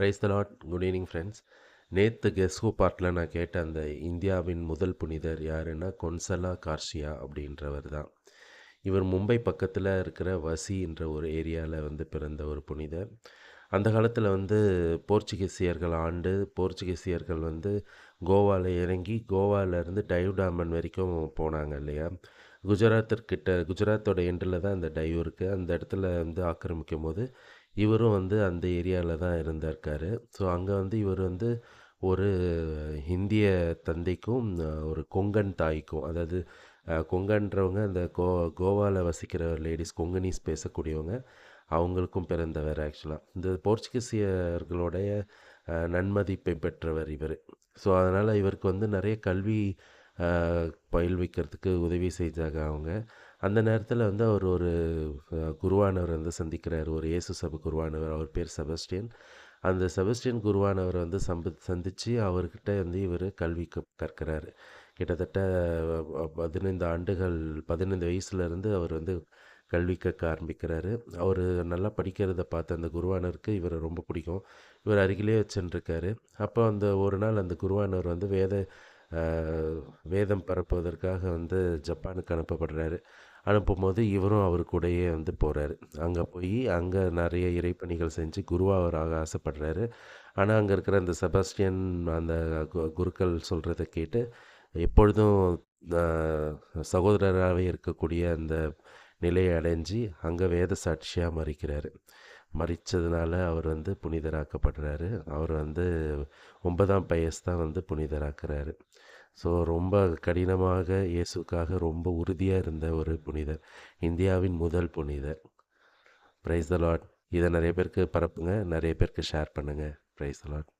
Praise the Lord. Good evening friends. நேற்று guess who பார்ட்டில் நான் கேட்ட அந்த இந்தியாவின் முதல் புனிதர் யாருன்னா கொன்சலா கார்ஷியா அப்படின்றவர் தான். இவர் மும்பை பக்கத்தில் இருக்கிற வசி என்ற ஒரு ஏரியாவில் பிறந்த ஒரு புனிதர். அந்த காலத்தில் போர்ச்சுகீசியர்கள் கோவாவில் இறங்கி கோவாவிலேருந்து டைவ் டாமன் வரைக்கும் போனாங்க இல்லையா. குஜராத்தோட எண்டில் தான் அந்த டைவ் இருக்குது. அந்த இடத்துல ஆக்கிரமிக்கும் போது இவரும் அந்த ஏரியாவில் தான் இருந்திருக்காரு. ஸோ அங்கே இவர் ஒரு இந்திய தந்தைக்கும் ஒரு கொங்கன் தாய்க்கும், அதாவது கொங்கன்றவங்க அந்த கோவாவில் வசிக்கிற லேடிஸ், கொங்கனீஸ் பேசக்கூடியவங்க, அவங்களுக்கும் பிறந்தவர். ஆக்சுவலாக இந்த போர்ச்சுகீசியர்களுடைய நன்மதிப்பை பெற்றவர் இவர். ஸோ அதனால் இவருக்கு நிறைய கல்வி பயில்விக்கிறதுக்கு உதவி செஞ்சாங்க அவங்க. அந்த நேரத்தில் அவர் ஒரு குருவானவர் சந்திக்கிறார், ஒரு இயேசு சபை குருவானவர். அவர் பேர் செபஸ்டியன். அந்த செபஸ்டியன் குருவானவர் சந்தித்து அவர்கிட்ட இவர் கல்வி கற்கிறார். கிட்டத்தட்ட 15 வயசுலேருந்து அவர் கல்வி கற்க ஆரம்பிக்கிறாரு. அவர் நல்லா படிக்கிறத பார்த்து அந்த குருவானவருக்கு இவரை ரொம்ப பிடிக்கும். இவர் அருகிலே வச்சுருக்காரு. அப்போ ஒரு நாள் அந்த குருவானவர் வேதம் பரப்புவதற்காக ஜப்பானுக்கு அனுப்பப்படுறாரு. அனுப்பும்போது இவரும் அவர் கூடயே போகிறாரு. அங்கே போய் அங்கே நிறைய இறைப்பணிகள் செஞ்சு குருவாக ஆசைப்படுறாரு. ஆனால் அங்கே இருக்கிற அந்த செபஸ்டியன் அந்த குருக்கள் சொல்கிறத கேட்டு எப்பொழுதும் சகோதரராகவே இருக்கக்கூடிய அந்த நிலையை அடைஞ்சு அங்கே வேத சாட்சியாக மறித்ததுனால அவர் புனிதராக்கப்படுறாரு. அவர் 9ஆம் பயஸ் தான் புனிதராக்குறாரு. ஸோ ரொம்ப கடினமாக இயேசுக்காக ரொம்ப உறுதியாக இருந்த ஒரு புனிதர், இந்தியாவின் முதல் புனிதர். Praise the Lord. இதை நிறைய பேருக்கு பரப்புங்க, நிறைய பேருக்கு ஷேர் பண்ணுங்கள். Praise the Lord.